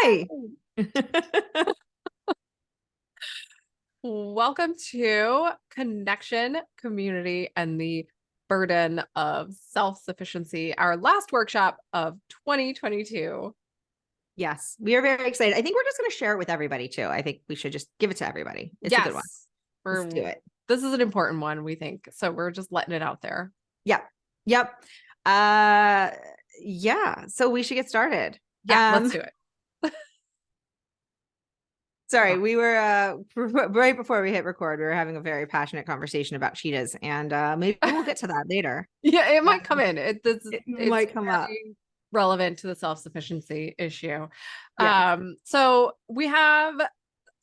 Hi. Welcome to Connection, Community, and the Burden of Self-Sufficiency, our last workshop of 2022. Yes, we are very excited. I think we're just going to share it with everybody too. I think we should just give it to everybody. It's a good one. Let's do it. This is an important one, we think. So we're just letting it out there. Yep. Yeah. So we should get started. Yeah, let's do it. Sorry, we were right before we hit record, we were having a very passionate conversation about cheetahs, and maybe we'll get to that later. Yeah, it might come in. It's might come up. Relevant to the self-sufficiency issue. Yeah. So we have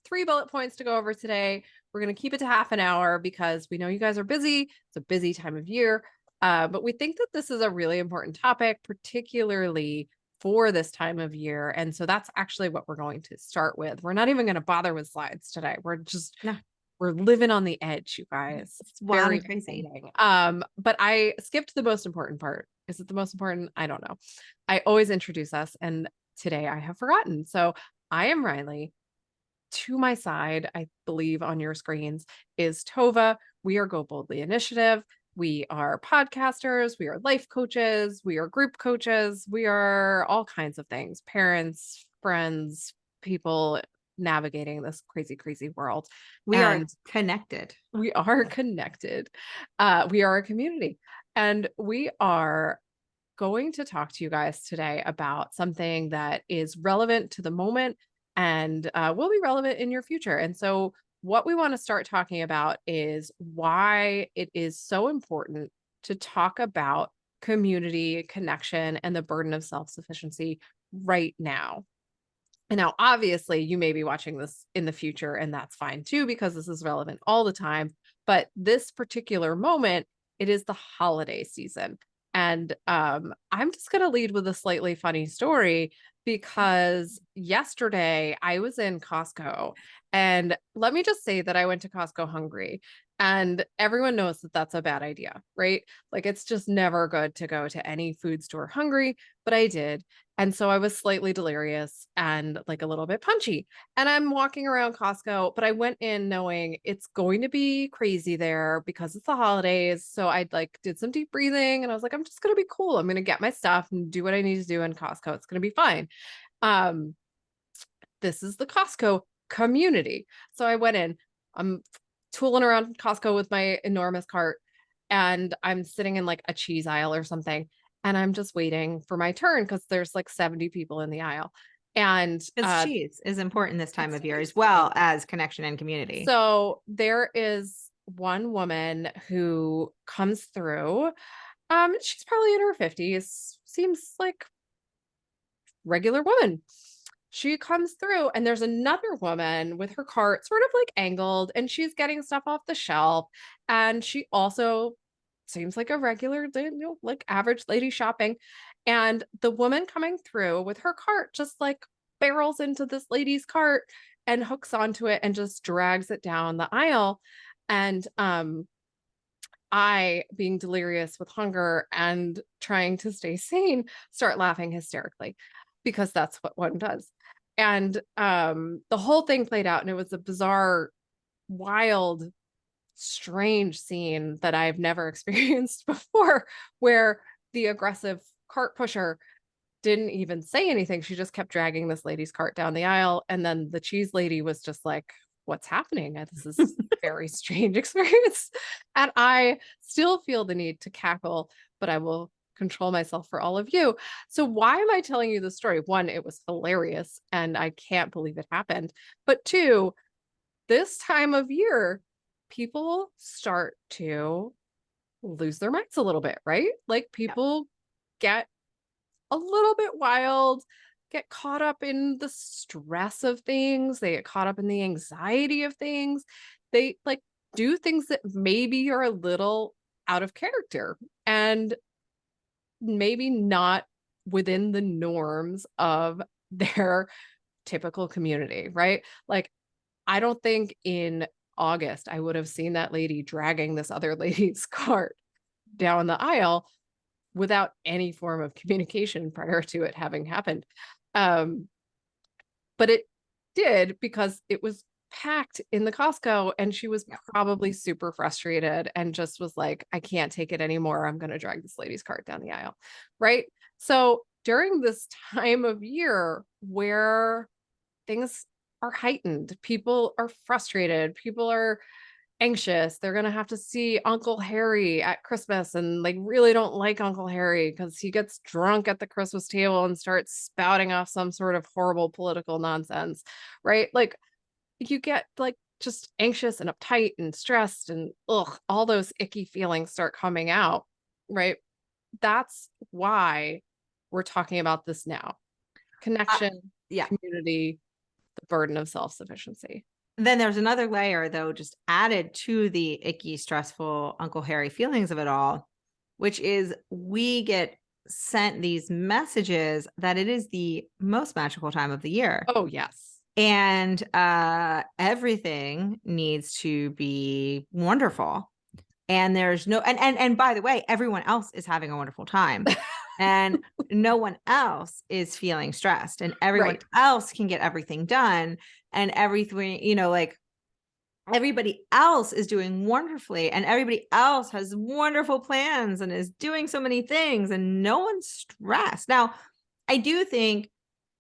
3 bullet points to go over today. We're going to keep it to half an hour because we know you guys are busy. It's a busy time of year. But we think that this is a really important topic, particularly for this time of year. And so that's actually what we're going to start with. We're not even going to bother with slides today. We're living on the edge, you guys. It's very crazy. But I skipped the most important part. Is it the most important? I don't know. I always introduce us, and today I have forgotten. So I am Riley. To my side, I believe on your screens, is Tova. We are Go Boldly Initiative. We are podcasters. We are life coaches. We are group coaches. We are all kinds of things, parents, friends, people navigating this crazy, crazy world. We are connected. We are connected. We are a community. And we are going to talk to you guys today about something that is relevant to the moment and will be relevant in your future. And so what we want to start talking about is why it is so important to talk about community, connection, and the burden of self-sufficiency right now. And now, obviously, you may be watching this in the future, and that's fine too, because this is relevant all the time. But this particular moment, it is the holiday season. And I'm just going to lead with a slightly funny story because yesterday I was in Costco, and let me just say that I went to Costco hungry, and everyone knows that that's a bad idea, right? Like it's just never good to go to any food store hungry, but I did. And so I was slightly delirious and like a little bit punchy. And I'm walking around Costco, but I went in knowing it's going to be crazy there because it's the holidays. So I like did some deep breathing and I was like, I'm just going to be cool. I'm going to get my stuff and do what I need to do in Costco. It's going to be fine. This is the Costco community. So I went in, I'm tooling around Costco with my enormous cart, and I'm sitting in like a cheese aisle or something. And I'm just waiting for my turn because there's like 70 people in the aisle. And cheese is important this time of year as well as connection and community. So there is one woman who comes through. She's probably in her 50s, seems like regular woman. She comes through and there's another woman with her cart sort of like angled and she's getting stuff off the shelf. And she also seems like a regular, like average lady shopping. And the woman coming through with her cart just like barrels into this lady's cart and hooks onto it and just drags it down the aisle. And I, being delirious with hunger and trying to stay sane, start laughing hysterically because that's what one does. And the whole thing played out, and it was a bizarre, wild, strange scene that I've never experienced before, where the aggressive cart pusher didn't even say anything. She just kept dragging this lady's cart down the aisle. And then the cheese lady was just like, what's happening? This is a very strange experience. And I still feel the need to cackle, but I will control myself for all of you. So why am I telling you this story? One, it was hilarious and I can't believe it happened. But two, this time of year, people start to lose their minds a little bit, right? Like people get a little bit wild, get caught up in the stress of things. They get caught up in the anxiety of things. They like do things that maybe are a little out of character and maybe not within the norms of their typical community, right? Like, I don't think in August I would have seen that lady dragging this other lady's cart down the aisle without any form of communication prior to it having happened. but it did because it was packed in the Costco and she was Yeah. probably super frustrated and just was like, I can't take it anymore. I'm going to drag this lady's cart down the aisle. Right. So during this time of year where things are heightened, people are frustrated, people are anxious. They're going to have to see Uncle Harry at Christmas and they really don't like Uncle Harry because he gets drunk at the Christmas table and starts spouting off some sort of horrible political nonsense, right? Like you get like just anxious and uptight and stressed and all those icky feelings start coming out, right? That's why we're talking about this now. Uh, Connection, yeah. community, the burden of self-sufficiency. Then there's another layer, though, just added to the icky, stressful Uncle Harry feelings of it all, which is we get sent these messages that it is the most magical time of the year. Oh, yes. And everything needs to be wonderful. And there's no and by the way, everyone else is having a wonderful time. And no one else is feeling stressed and everyone Right. else can get everything done and everything, like everybody else is doing wonderfully and everybody else has wonderful plans and is doing so many things and no one's stressed. Now, I do think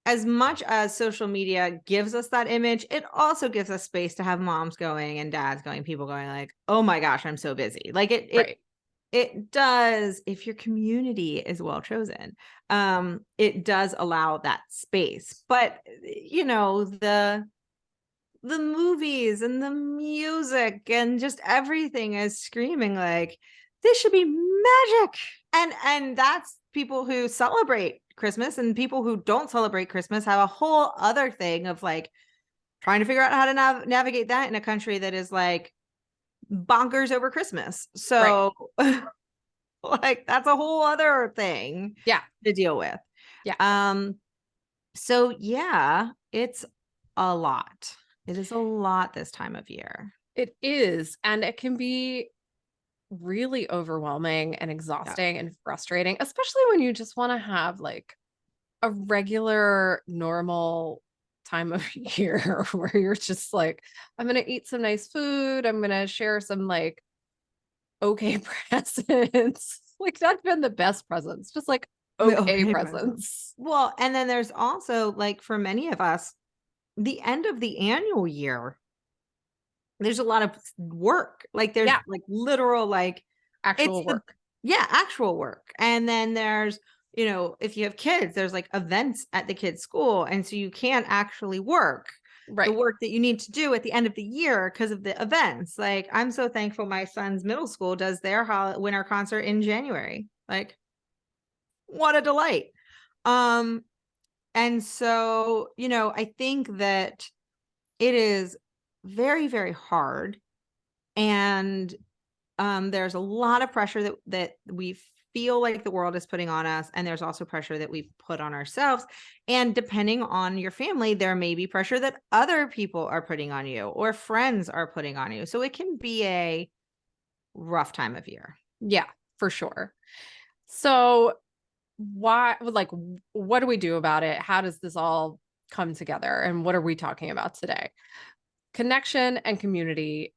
as much as social media gives us that image, it also gives us space to have moms going and dads going, people going like, oh my gosh, I'm so busy. Like Right. it does, if your community is well chosen, it does allow that space. But the movies and the music and just everything is screaming like this should be magic. And that's people who celebrate Christmas, and people who don't celebrate Christmas have a whole other thing of like trying to figure out how to navigate that in a country that is like bonkers over Christmas. Right. So like that's a whole other thing Yeah. to deal with. Yeah. So yeah, it's a lot. It is a lot this time of year. It is. And it can be really overwhelming and Yeah. exhausting and frustrating, especially when you just want to have like a regular, normal time of year where you're just like, I'm going to eat some nice food. I'm going to share some like okay presents. Like, not even the best presents, just like okay Okay, present. presents. Well, and then there's also like for many of us, the end of the annual year, there's a lot of work. Like there's Yeah. like literal like it's Actual the work. actual work. And then there's, if you have kids, there's like events at the kids' school. And so you can't actually work the Right. work that you need to do at the end of the year because of the events. Like I'm so thankful my son's middle school does their winter concert in January. Like what a delight. Um, and so, I think that it is very, very hard. And there's a lot of pressure that we feel like the world is putting on us. And there's also pressure that we put on ourselves. And depending on your family, there may be pressure that other people are putting on you or friends are putting on you. So it can be a rough time of year. Yeah, for sure. So, what do we do about it? How does this all come together? And what are we talking about today? Connection and community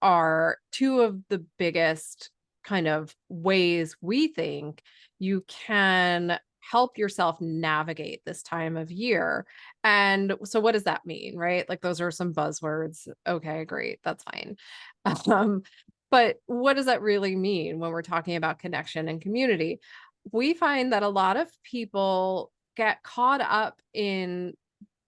are two of the biggest kind of ways we think you can help yourself navigate this time of year. And so what does that mean, right? Like those are some buzzwords. Okay, great. That's fine. Um, but what does that really mean when we're talking about connection and community? We find that a lot of people get caught up in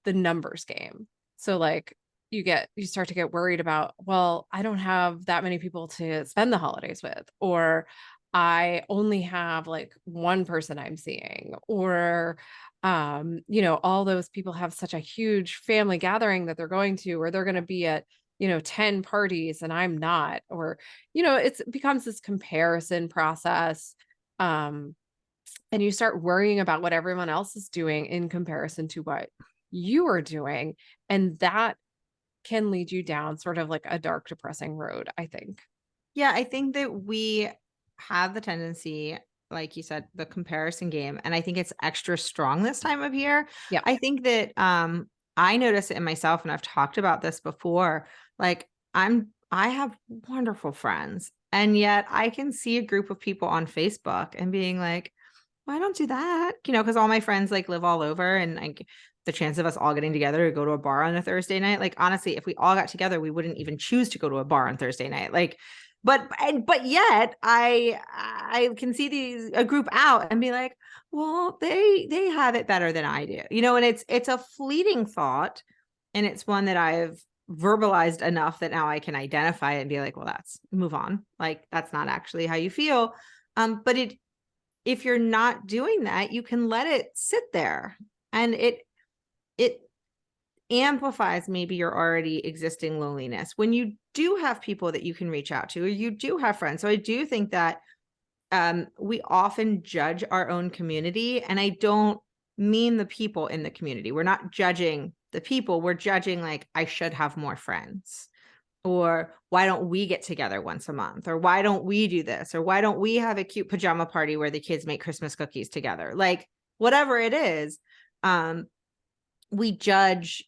the numbers game. So like you start to get worried about, well, I don't have that many people to spend the holidays with, or I only have like one person I'm seeing, or all those people have such a huge family gathering that they're going to, or they're going to be at 10 parties and I'm not, or it becomes this comparison process. Um, and you start worrying about what everyone else is doing in comparison to what you are doing. And that can lead you down sort of like a dark, depressing road, I think. Yeah, I think that we have the tendency, like you said, the comparison game, and I think it's extra strong this time of year. Yeah. I think that I notice it in myself, and I've talked about this before. Like I have wonderful friends, and yet I can see a group of people on Facebook and being like, "Why don't do that?" Because all my friends like live all over, and like the chance of us all getting together to go to a bar on a Thursday night, like honestly, if we all got together, we wouldn't even choose to go to a bar on Thursday night. Like, but yet I can see a group out and be like, well, they have it better than I do, and it's a fleeting thought, and it's one that I've verbalized enough that now I can identify it and be like, well, that's move on. Like, that's not actually how you feel. But if you're not doing that, you can let it sit there, and it amplifies maybe your already existing loneliness when you do have people that you can reach out to, or you do have friends. So I do think that we often judge our own community, and I don't mean the people in the community. We're not judging the people. We're judging like, I should have more friends, or why don't we get together once a month, or why don't we do this, or why don't we have a cute pajama party where the kids make Christmas cookies together, like whatever it is. We judge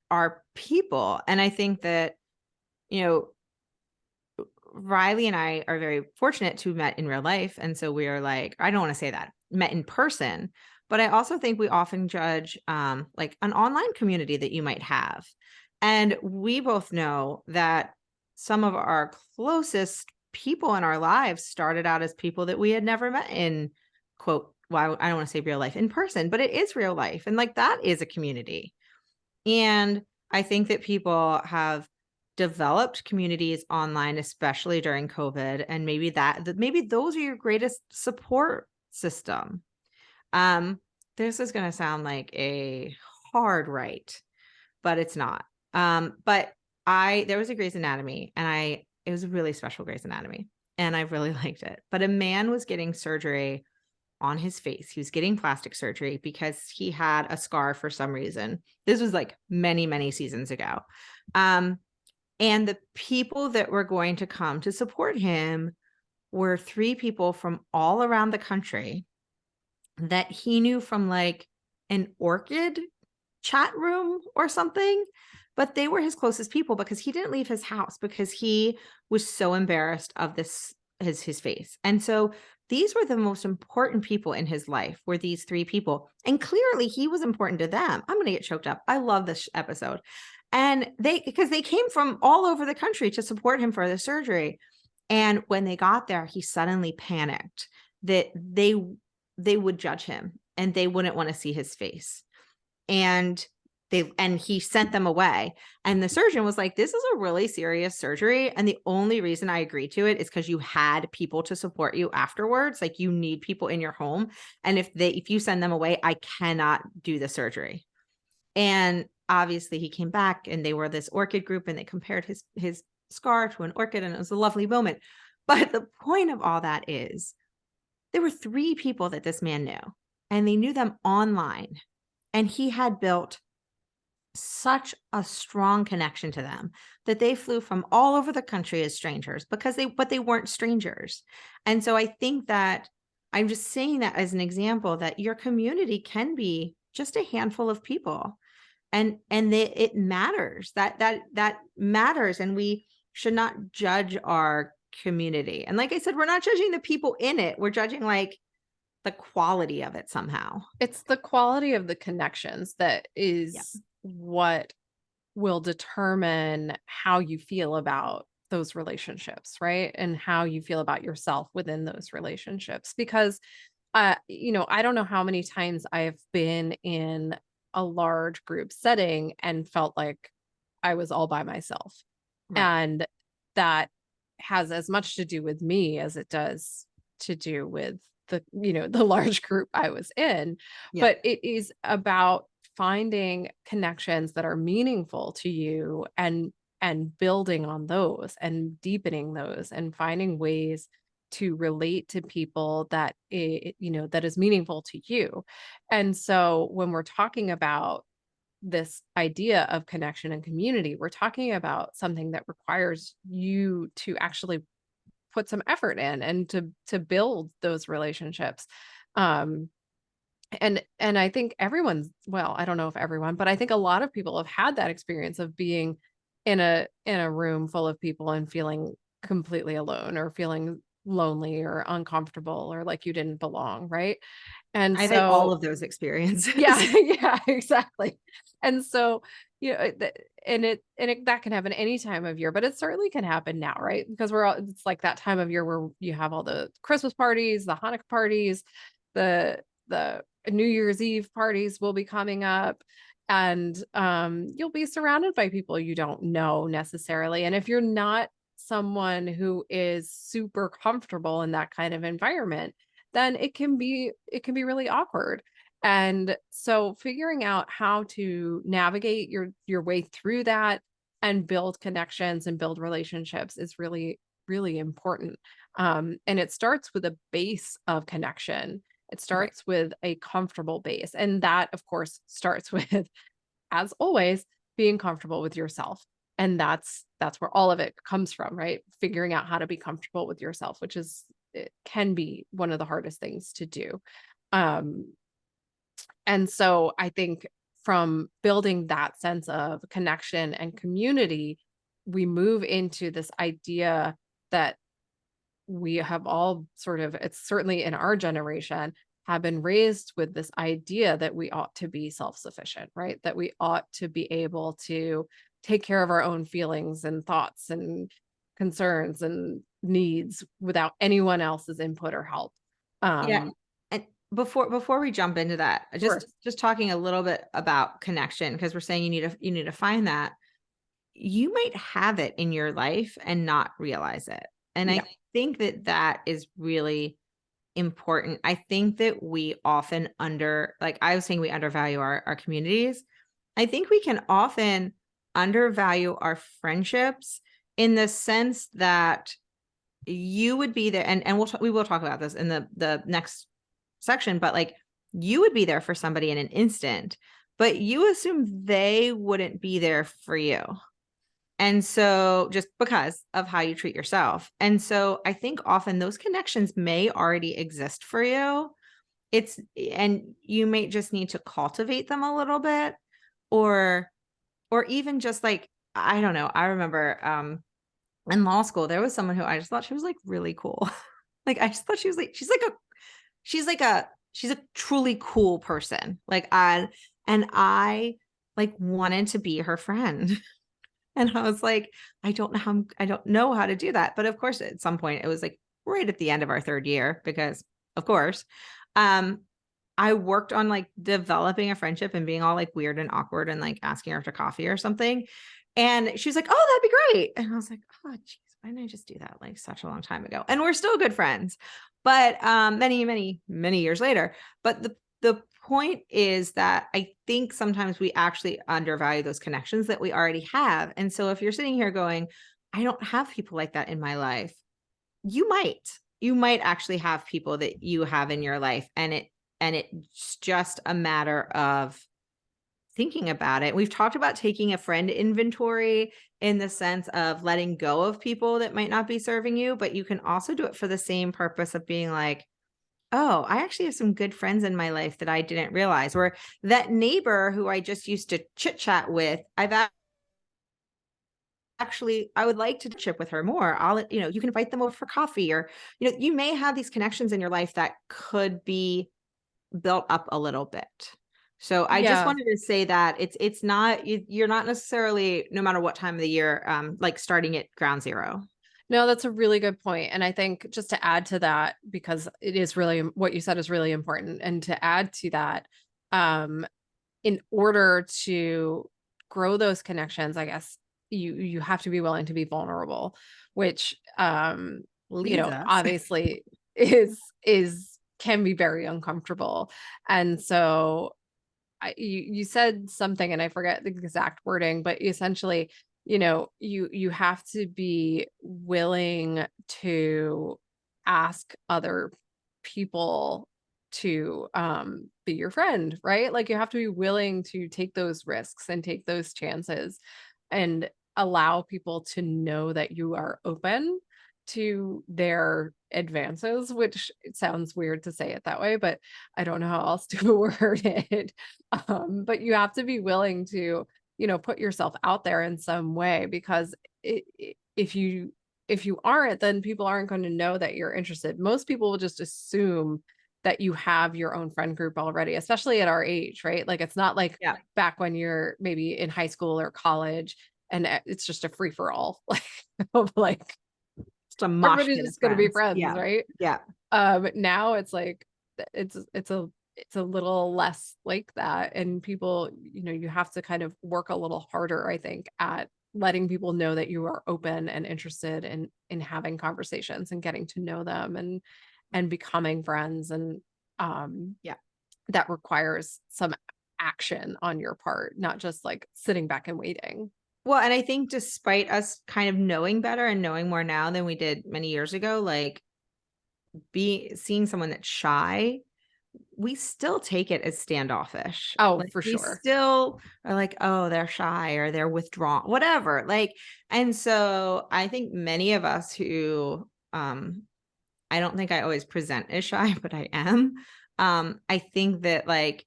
our people, and I think that, you know Riley and I are very fortunate to have met in real life. And so we are like, I don't want to say that, met in person, but I also think we often judge like an online community that you might have. And we both know that some of our closest people in our lives started out as people that we had never met in, quote, well, I don't want to say real life in person, but it is real life. And like, that is a community. And I think that people have developed communities online, especially during COVID, and maybe those are your greatest support system. Um, this is going to sound like a hard right, but it's not. But there was a Grey's Anatomy, and it was a really special Grey's Anatomy, and I really liked it. But a man was getting surgery on his face. He was getting plastic surgery because he had a scar for some reason. This was like many, many seasons ago. And the people that were going to come to support him were 3 people from all around the country that he knew from like an orchid chat room or something, but they were his closest people because he didn't leave his house because he was so embarrassed of his face. And so these were the most important people in his life, were these 3 people. And clearly he was important to them. I'm going to get choked up. I love this episode. And because they came from all over the country to support him for the surgery. And when they got there, he suddenly panicked that they would judge him and they wouldn't want to see his face. And he sent them away. And the surgeon was like, this is a really serious surgery. And the only reason I agreed to it is because you had people to support you afterwards. Like, you need people in your home. And if you send them away, I cannot do the surgery. And obviously he came back, and they were this orchid group, and they compared his scar to an orchid, and it was a lovely moment. But the point of all that is, there were 3 people that this man knew, and they knew them online. And he had built such a strong connection to them that they flew from all over the country as strangers but they weren't strangers. And so I think that I'm just saying that as an example that your community can be just a handful of people, and it matters. That matters, and we should not judge our community. And like I said, we're not judging the people in it. We're judging like the quality of it somehow. It's the quality of the connections that Yep. is what will determine how you feel about those relationships, right? And how you feel about yourself within those relationships. Because, I don't know how many times I've been in a large group setting and felt like I was all by myself. Right. And that has as much to do with me as it does to do with the large group I was in. Yep. But it is about finding connections that are meaningful to you, and building on those and deepening those and finding ways to relate to people that is meaningful to you. And so when we're talking about this idea of connection and community, we're talking about something that requires you to actually put some effort in and to build those relationships. Um, And I think everyone's, well, I don't know if everyone, but I think a lot of people have had that experience of being in a room full of people and feeling completely alone or feeling lonely or uncomfortable or like you didn't belong, right? And I've had all so of those yeah, experiences. yeah, exactly. And so, you know, and it that can happen any time of year, but it certainly can happen now, right? Because we're all, it's like that time of year where you have all the Christmas parties, the Hanukkah parties, the New Year's Eve parties will be coming up, and you'll be surrounded by people you don't know necessarily. And if you're not someone who is super comfortable in that kind of environment, then it can be really awkward. And so figuring out how to navigate your way through that and build connections and build relationships is really, really important. And it starts with a base of connection. It Right. starts with a comfortable base. And that, of course, starts with, as always, being comfortable with yourself. And that's where all of it comes from, right? Figuring out how to be comfortable with yourself, which is, it can be one of the hardest things to do. Um, and so I think from building that sense of connection and community, we move into this idea that we have all sort of, it's certainly in our generation, have been raised with this idea that we ought to be self-sufficient, right? That we ought to be able to take care of our own feelings and thoughts and concerns and needs without anyone else's input or help. Yeah. Um, And before we jump into that, sure. just talking a little bit about connection, because we're saying you need to find that. You might have it in your life and not realize it. And Yeah. I think that that is really important. I think that we often like I was saying, we undervalue our communities. I think we can often undervalue our friendships in the sense that you would be there, and we will talk about this in the next section, but like you would be there for somebody in an instant, but you assume they wouldn't be there for you. And so just because of how you treat yourself. And so I think often those connections may already exist for you. And you may just need to cultivate them a little bit, or even just like, I don't know. I remember in law school, there was someone who I just thought she was like really cool. Like I just thought she was like, she's a truly cool person. And I like wanted to be her friend. And I was like, I don't know how to do that. But of course, at some point, it was like right at the end of our third year, because of course, um, I worked on like developing a friendship and being all like weird and awkward and like asking her to coffee or something. And she was like, "Oh, that'd be great." And I was like, "Oh, geez, why didn't I just do that like such a long time ago?" And we're still good friends, but many, many, many years later. But the point is that I think sometimes we actually undervalue those connections that we already have. And so if you're sitting here going, "I don't have people like that in my life," you might. You might actually have people that you have in your life, and it's just a matter of thinking about it. We've talked about taking a friend inventory in the sense of letting go of people that might not be serving you, but you can also do it for the same purpose of being like, "Oh, I actually have some good friends in my life that I didn't realize," or that neighbor who I just used to chit chat with. Actually, I would like to chip with her more. You can invite them over for coffee, or, you may have these connections in your life that could be built up a little bit. So I just Yeah. wanted to say that it's not, you're not necessarily, no matter what time of the year, like starting at ground zero. No, that's a really good point. And I think just to add to that, because it is really, what you said is really important. And to add to that, um, in order to grow those connections, I guess you have to be willing to be vulnerable, which Leads us. obviously is can be very uncomfortable. And so you said something and I forget the exact wording, but essentially, you have to be willing to ask other people to be your friend, right? Like you have to be willing to take those risks and take those chances and allow people to know that you are open to their advances, which it sounds weird to say it that way, but I don't know how else to word it. But you have to be willing to, put yourself out there in some way, because if you aren't, then people aren't going to know that you're interested. Most people will just assume that you have your own friend group already, especially at our age, right? Like, it's not like Yeah. back when you're maybe in high school or college and it's just a free for all, like, of like Just a mosh everybody's pit of just going to be friends. friends, Yeah. right? Yeah. Now it's like it's a little less like that, and people, you have to kind of work a little harder, I think, at letting people know that you are open and interested in having conversations and getting to know them and becoming friends. And Yeah. that requires some action on your part, not just like sitting back and waiting. Well, and I think despite us kind of knowing better and knowing more now than we did many years ago, like seeing someone that's shy, we still take it as standoffish. Oh, Like for we sure. still are like, oh, they're shy or they're withdrawn, whatever. Like, and so I think many of us who, I don't think I always present as shy, but I am. I think that like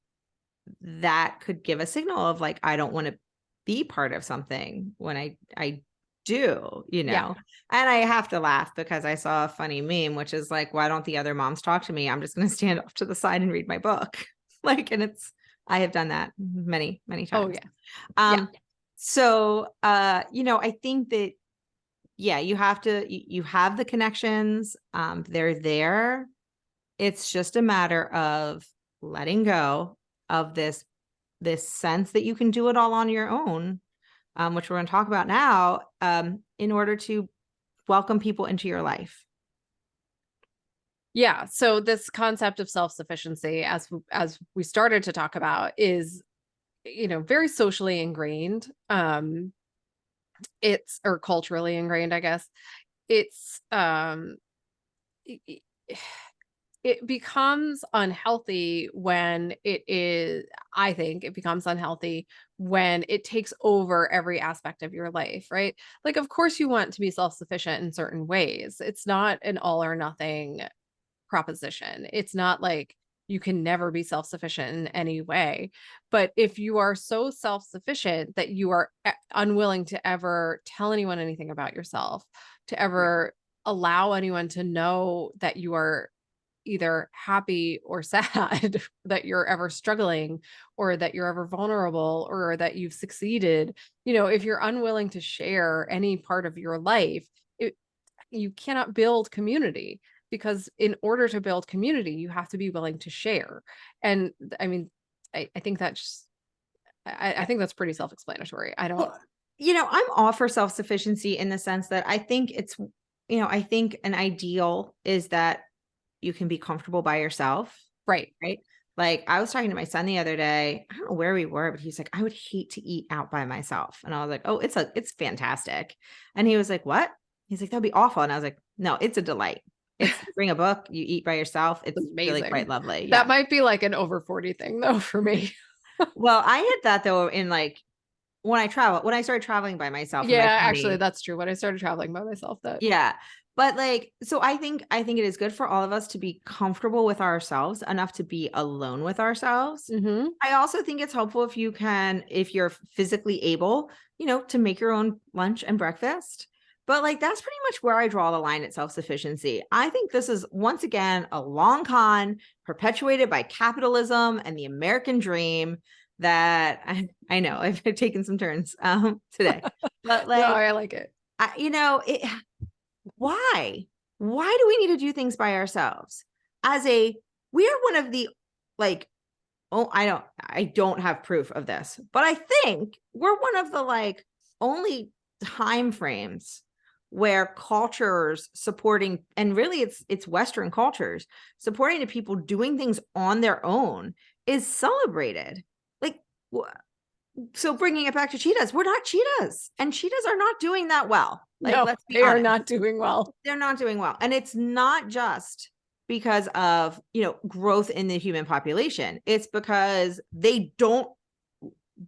that could give a signal of like, I don't want to be part of something when I do, Yeah. and I have to laugh because I saw a funny meme, which is like, why don't the other moms talk to me? I'm just going to stand off to the side and read my book. Like, and I have done that many, many Oh times. yeah. Yeah. So, I think that, yeah, you you have the connections. They're there. It's just a matter of letting go of this sense that you can do it all on your own, which we're going to talk about now, in order to welcome people into your life. Yeah. So this concept of self-sufficiency, as we started to talk about, is, very socially ingrained. It's or culturally ingrained, I guess. It's it, it becomes unhealthy when it is, I think it becomes unhealthy when it takes over every aspect of your life, right? Like, of course you want to be self-sufficient in certain ways. It's not an all or nothing proposition. It's not like you can never be self-sufficient in any way. But if you are so self-sufficient that you are unwilling to ever tell anyone anything about yourself, to Right. ever allow anyone to know that you are either happy or sad, that you're ever struggling, or that you're ever vulnerable, or that you've succeeded, if you're unwilling to share any part of your life, you cannot build community, because in order to build community, you have to be willing to share. And I mean, I think that's, I Yeah. think that's pretty self-explanatory. I don't, Well, I'm all for self-sufficiency in the sense that I think I think an ideal is that you can be comfortable by yourself. right. Right. Like I was talking to my son the other day. I don't know where we were, but he's like, I would hate to eat out by myself. And I was like, oh, it's fantastic. And he was like, what? He's like, that'd be awful. And I was like, no, it's a delight. It's you bring a book, you eat by yourself. It's It's really quite amazing. lovely. That Yeah. might be like an over 40 thing though for me. Well, I had that though in like when I started traveling by myself in Yeah, my actually 20s. that's true. When I started traveling by myself, that Yeah. But like, so I think it is good for all of us to be comfortable with ourselves enough to be alone with ourselves. hmm I also think it's helpful if you're physically able, to make your own lunch and breakfast. But like, that's pretty much where I draw the line at self-sufficiency. I think this is once again a long con perpetuated by capitalism and the American dream that I know I've taken some turns today, but no, like, I like it. it why? Why do we need to do things by ourselves? We are one of the like, oh, I don't have proof of this, but I think we're one of the like only time frames where cultures supporting, and really it's Western cultures supporting the people doing things on their own is celebrated. Like, so bringing it back to cheetahs, we're not cheetahs, and cheetahs are not doing that well. Like, No, let's be they are honest, not doing well. they're not doing well. And it's not just because of, growth in the human population. It's because they don't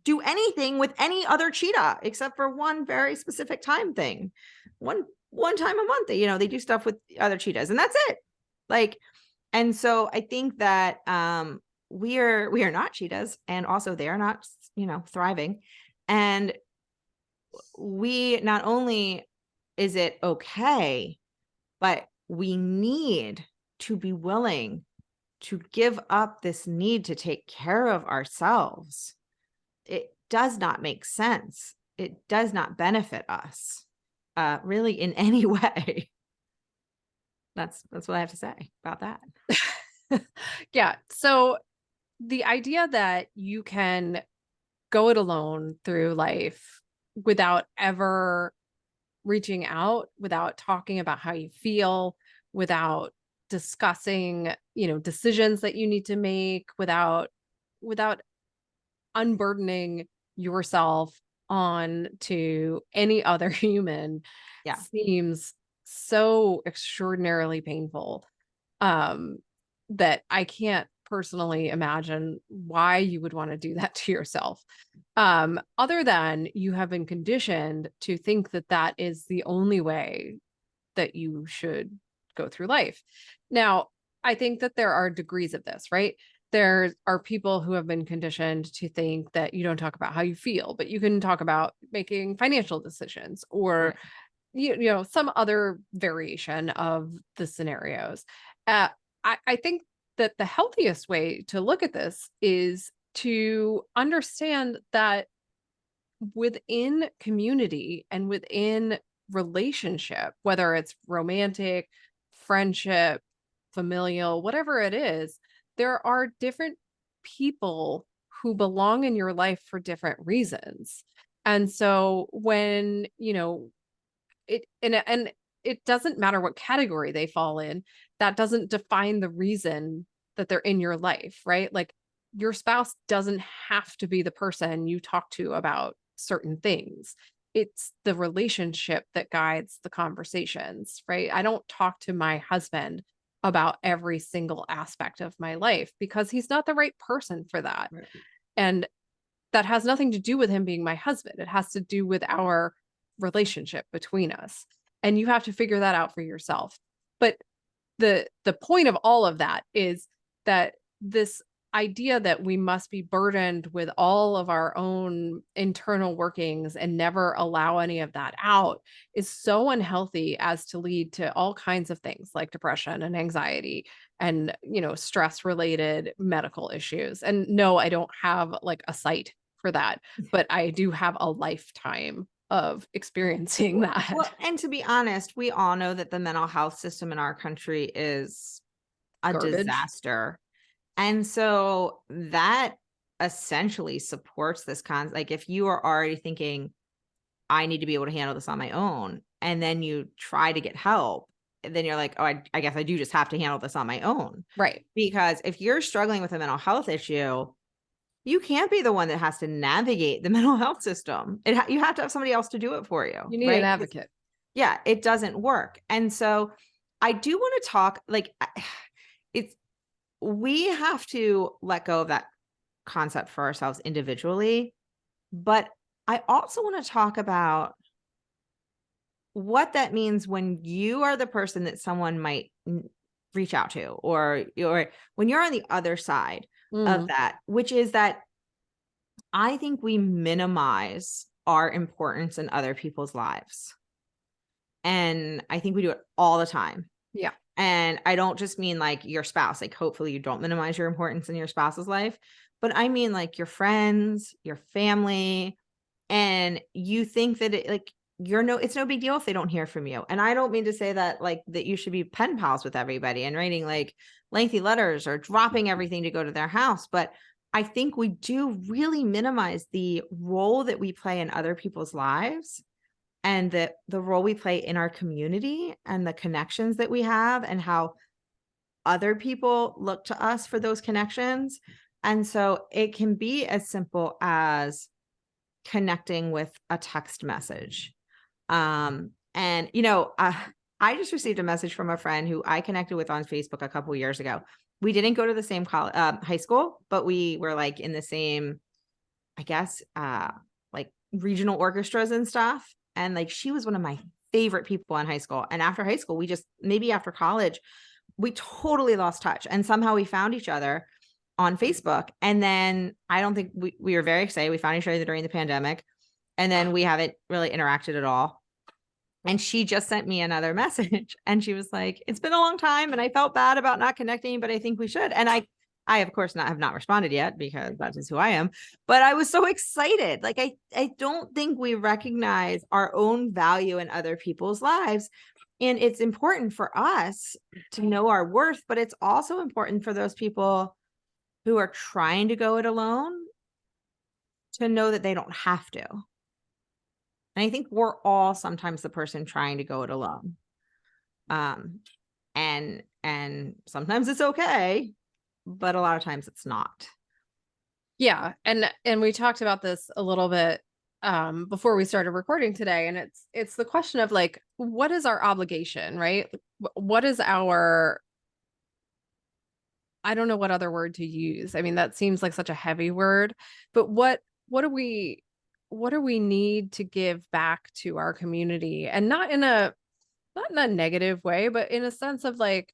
do anything with any other cheetah except for one very specific time thing. One one time a month. They do stuff with other cheetahs, and that's it. Like, and so I think that we are not cheetahs, and also they are not, thriving. And we not only is it okay, but we need to be willing to give up this need to take care of ourselves. It does not make sense. It does not benefit us, really in any way. That's what I have to say about that. Yeah. So the idea that you can go it alone through life without ever reaching out, without talking about how you feel, without discussing, decisions that you need to make, without unburdening yourself on to any other human Yeah. seems so extraordinarily painful, um, that I can't personally imagine why you would want to do that to yourself. Other than you have been conditioned to think that that is the only way that you should go through life. Now, I think that there are degrees of this, right? There are people who have been conditioned to think that you don't talk about how you feel, but you can talk about making financial decisions or Right. some other variation of the scenarios. Uh, I think that the healthiest way to look at this is to understand that within community and within relationship, whether it's romantic, friendship, familial, whatever it is, there are different people who belong in your life for different reasons. And so when, and it doesn't matter what category they fall in, that doesn't define the reason that they're in your life, right? Like your spouse doesn't have to be the person you talk to about certain things. It's the relationship that guides the conversations, right? I don't talk to my husband about every single aspect of my life because he's not the right person for that. Right. And that has nothing to do with him being my husband. It has to do with our relationship between us. And you have to figure that out for yourself. But the point of all of that is that this idea that we must be burdened with all of our own internal workings and never allow any of that out is so unhealthy as to lead to all kinds of things like depression and anxiety and stress related medical issues. And no, I don't have like a site for that, but I do have a lifetime of experiencing Well, that. and to be honest, we all know that the mental health system in our country is a Garbage. disaster. And so that essentially supports this like if you are already thinking, I need to be able to handle this on my own, and then you try to get help, and then you're like, oh, I guess I do just have to handle this on my own. Right. Because if you're struggling with a mental health issue, you can't be the one that has to navigate the mental health system. You have to have somebody else to do it for you, You need an right? advocate. Yeah, it doesn't work. And so I do want to talk like it's we have to let go of that concept for ourselves individually, but I also want to talk about what that means when you are the person that someone might reach out to, or when you're on the other side of Mm, that, which is that I think we minimize our importance in other people's lives. And I think we do it all the time. yeah. And I don't just mean like your spouse, like hopefully you don't minimize your importance in your spouse's life, but I mean like your friends, your family, and you think that it's no big deal if they don't hear from you. And I don't mean to say that like that you should be pen pals with everybody and writing like lengthy letters or dropping everything to go to their house, but I think we do really minimize the role that we play in other people's lives, and the role we play in our community and the connections that we have and how other people look to us for those connections. And so it can be as simple as connecting with a text message. And I just received a message from a friend who I connected with on Facebook a couple years ago. We didn't go to the same high school, but we were like in the same, I guess, like regional orchestras and stuff. And like she was one of my favorite people in high school. And after high school, maybe after college, we totally lost touch. And somehow we found each other on Facebook. And then I don't think we were very excited. We found each other during the pandemic. And then we haven't really interacted at all. And she just sent me another message and she was like, it's been a long time and I felt bad about not connecting, but I think we should. And I of course have not responded yet because that is who I am, but I was so excited. Like, I don't think we recognize our own value in other people's lives. And it's important for us to know our worth, but it's also important for those people who are trying to go it alone to know that they don't have to. And I think we're all sometimes the person trying to go it alone. And sometimes it's okay, but a lot of times it's not. Yeah. And we talked about this a little bit before we started recording today. And it's the question of like, what is our obligation, right? What is our, I don't know what other word to use. I mean, that seems like such a heavy word, but what do we need to give back to our community? And not in a negative way, but in a sense of like,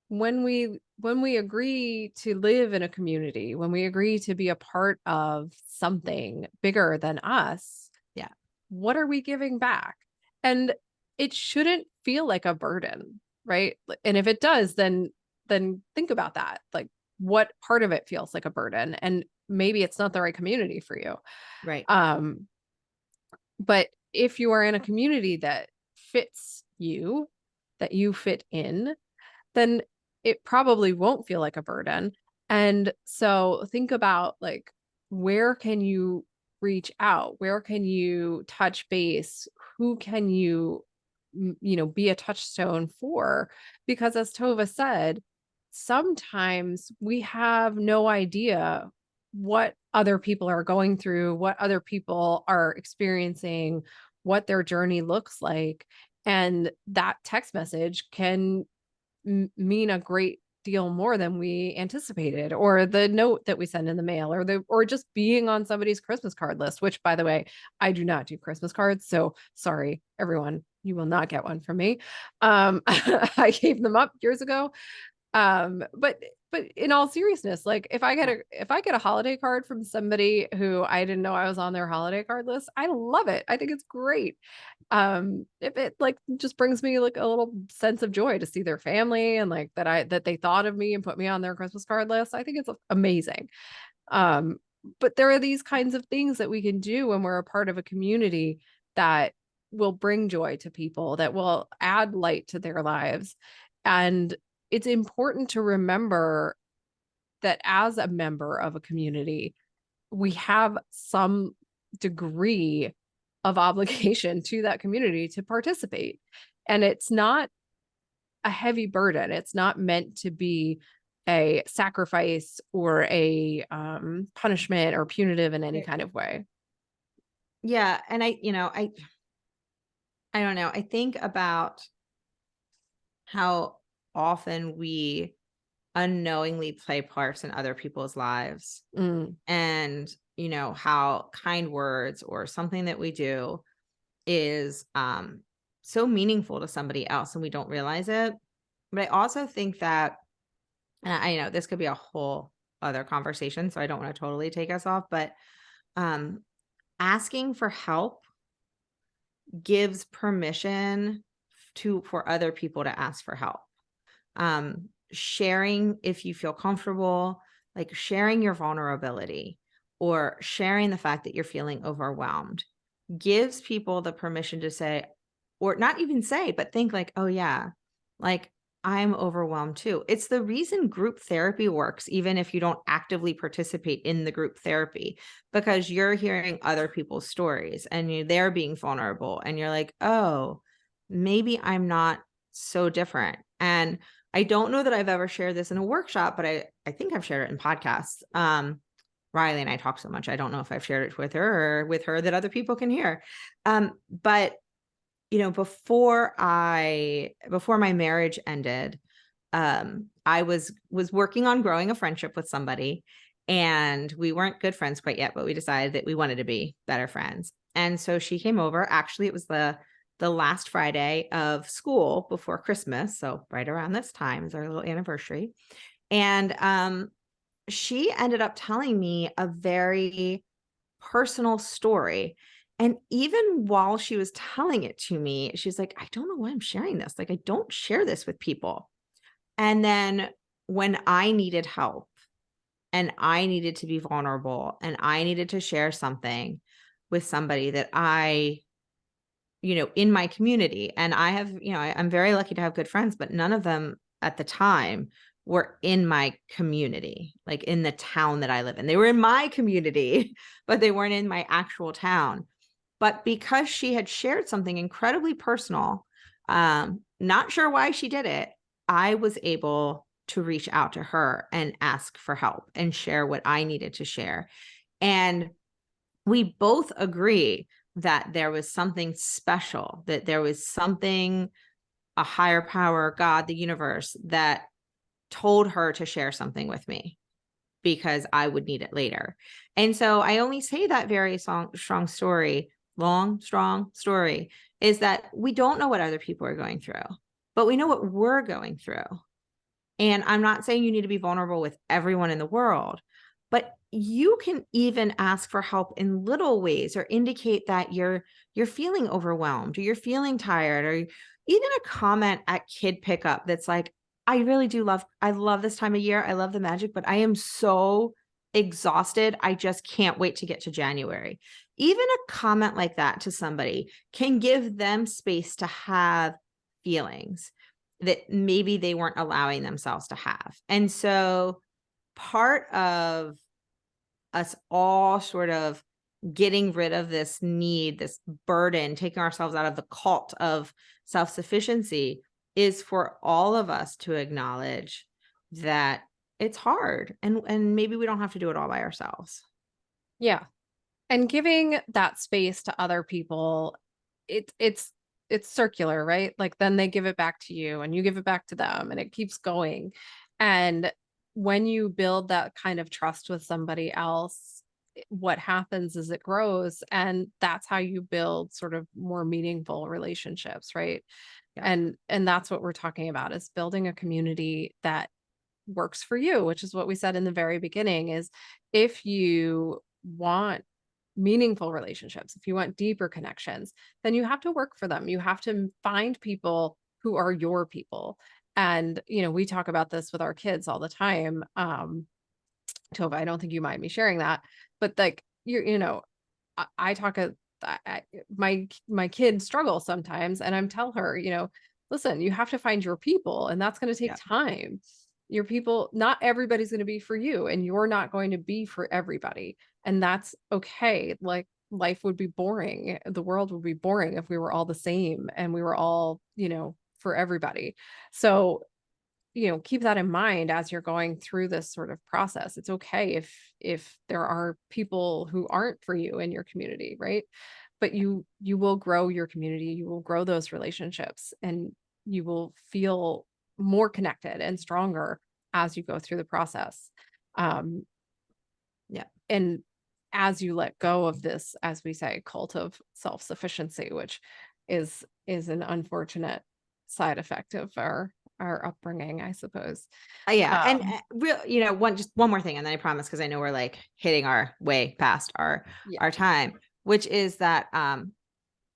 when we agree to live in a community, when we agree to be a part of something bigger than us, yeah, what are we giving back? And it shouldn't feel like a burden, right? And if it does, then think about that. Like, what part of it feels like a burden? And maybe it's not the right community for you. right. But if you are in a community that fits you, that you fit in, then it probably won't feel like a burden. And so think about like, where can you reach out? Where can you touch base? Who can you, be a touchstone for? Because as Tova said, sometimes we have no idea what other people are going through, what other people are experiencing, what their journey looks like. And that text message can mean a great deal more than we anticipated, or the note that we send in the mail, or just being on somebody's Christmas card list, which, by the way, I do not do Christmas cards. So sorry, everyone, you will not get one from me. I gave them up years ago. But in all seriousness, like if I get a holiday card from somebody who I didn't know I was on their holiday card list, I love it. I think it's great. If it like just brings me like a little sense of joy to see their family and like that they thought of me and put me on their Christmas card list, I think it's amazing. But there are these kinds of things that we can do when we're a part of a community that will bring joy to people, that will add light to their lives. And it's important to remember that as a member of a community, we have some degree of obligation to that community to participate. And it's not a heavy burden. It's not meant to be a sacrifice or a punishment or punitive in any kind of way. Yeah. And I don't know. I think about how often we unknowingly play parts in other people's lives, and how kind words or something that we do is so meaningful to somebody else and we don't realize it. But I also think that, and I know this could be a whole other conversation, so I don't want to totally take us off, but asking for help gives permission for other people to ask for help. Sharing, if you feel comfortable, like sharing your vulnerability or sharing the fact that you're feeling overwhelmed, gives people the permission to say, or not even say, but think like, oh yeah, like I'm overwhelmed too. It's the reason group therapy works, even if you don't actively participate in the group therapy, because you're hearing other people's stories and they're being vulnerable and you're like, oh, maybe I'm not so different. And I don't know that I've ever shared this in a workshop, but I think I've shared it in podcasts. Riley and I talk so much. I don't know if I've shared it with her or with her that other people can hear. But before my marriage ended, I was working on growing a friendship with somebody, and we weren't good friends quite yet, but we decided that we wanted to be better friends. And so she came over. Actually, it was the the last Friday of school before Christmas. So right around this time is our little anniversary. And she ended up telling me a very personal story. And even while she was telling it to me, she's like, I don't know why I'm sharing this. Like, I don't share this with people. And then when I needed help and I needed to be vulnerable and I needed to share something with somebody that in my community, and I have, I'm very lucky to have good friends, but none of them at the time were in my community, like in the town that I live in. They were in my community, but they weren't in my actual town. But because she had shared something incredibly personal, not sure why she did it, I was able to reach out to her and ask for help and share what I needed to share. And we both agree that there was something special, that there was something, a higher power, God, the universe, that told her to share something with me because I would need it later. And so I only say that very strong story, long, strong story, is that we don't know what other people are going through, but we know what we're going through. And I'm not saying you need to be vulnerable with everyone in the world, but you can even ask for help in little ways or indicate that you're feeling overwhelmed or you're feeling tired, or even a comment at kid pickup that's like, I love this time of year. I love the magic, but I am so exhausted. I just can't wait to get to January. Even a comment like that to somebody can give them space to have feelings that maybe they weren't allowing themselves to have. And so part of us all sort of getting rid of this need, this burden, taking ourselves out of the cult of self-sufficiency is for all of us to acknowledge that it's hard and maybe we don't have to do it all by ourselves. Yeah. And giving that space to other people, it's circular, right? Like then they give it back to you and you give it back to them and it keeps going. And when you build that kind of trust with somebody else, what happens is it grows, and that's how you build sort of more meaningful relationships, right? Yeah. And that's what we're talking about, is building a community that works for you, which is what we said in the very beginning, is if you want meaningful relationships, if you want deeper connections, then you have to work for them. You have to find people who are your people. And, we talk about this with our kids all the time. Tova, I don't think you mind me sharing that, but like, I talk, my kids struggle sometimes, and I'm tell her, listen, you have to find your people, and that's going to take Yeah. time. Your people, not everybody's going to be for you, and you're not going to be for everybody. And that's okay. Like, life would be boring. The world would be boring if we were all the same and we were all, for everybody. So, keep that in mind as you're going through this sort of process. It's okay if there are people who aren't for you in your community, right? But you will grow your community, you will grow those relationships, and you will feel more connected and stronger as you go through the process. Yeah. And as you let go of this, as we say, cult of self-sufficiency, which is an unfortunate side effect of our upbringing, I suppose. Yeah. And Um, one more thing, and then I promise, because I know we're like hitting our way past yeah, our time, which is that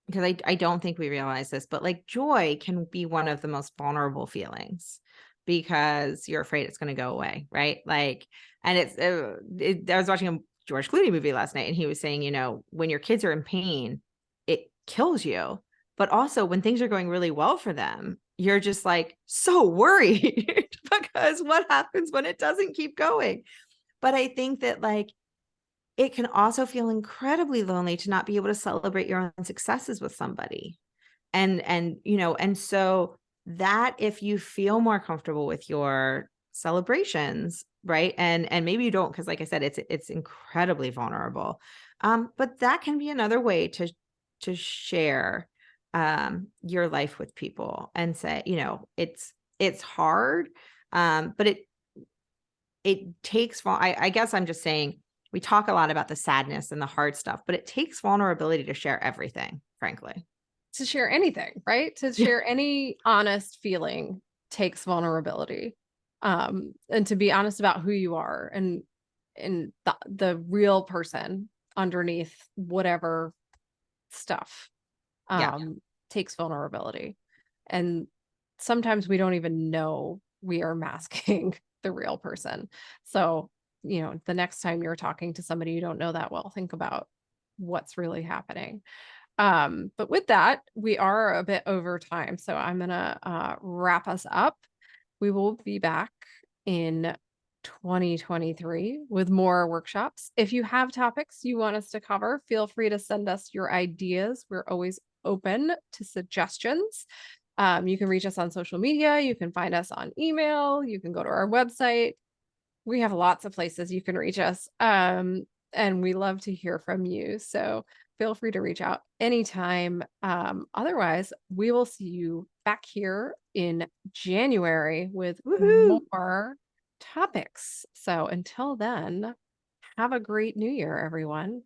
because I don't think we realize this, but like joy can be one of the most vulnerable feelings because you're afraid it's going to go away, right? Like, and I was watching a George Clooney movie last night, and he was saying, when your kids are in pain, it kills you. But also when things are going really well for them, you're just like so worried because what happens when it doesn't keep going? But I think that like it can also feel incredibly lonely to not be able to celebrate your own successes with somebody. And so that if you feel more comfortable with your celebrations, right? And maybe you don't, because like I said, it's incredibly vulnerable. But that can be another way to share your life with people and say, it's hard. But it takes, I guess I'm just saying, we talk a lot about the sadness and the hard stuff, but it takes vulnerability to share everything, frankly. to share anything, right? To Yeah. share any honest feeling takes vulnerability. And to be honest about who you are and the real person underneath whatever stuff Yeah. takes vulnerability. And sometimes we don't even know we are masking the real person. So, the next time you're talking to somebody you don't know that well, think about what's really happening. But with that, we are a bit over time. So I'm going to wrap us up. We will be back in 2023 with more workshops. If you have topics you want us to cover, feel free to send us your ideas. We're always open to suggestions. You can reach us on social media. You can find us on email. You can go to our website. We have lots of places you can reach us. And we love to hear from you. So feel free to reach out anytime. Otherwise, we will see you back here in January with Woohoo. more topics. So until then, have a great new year, everyone.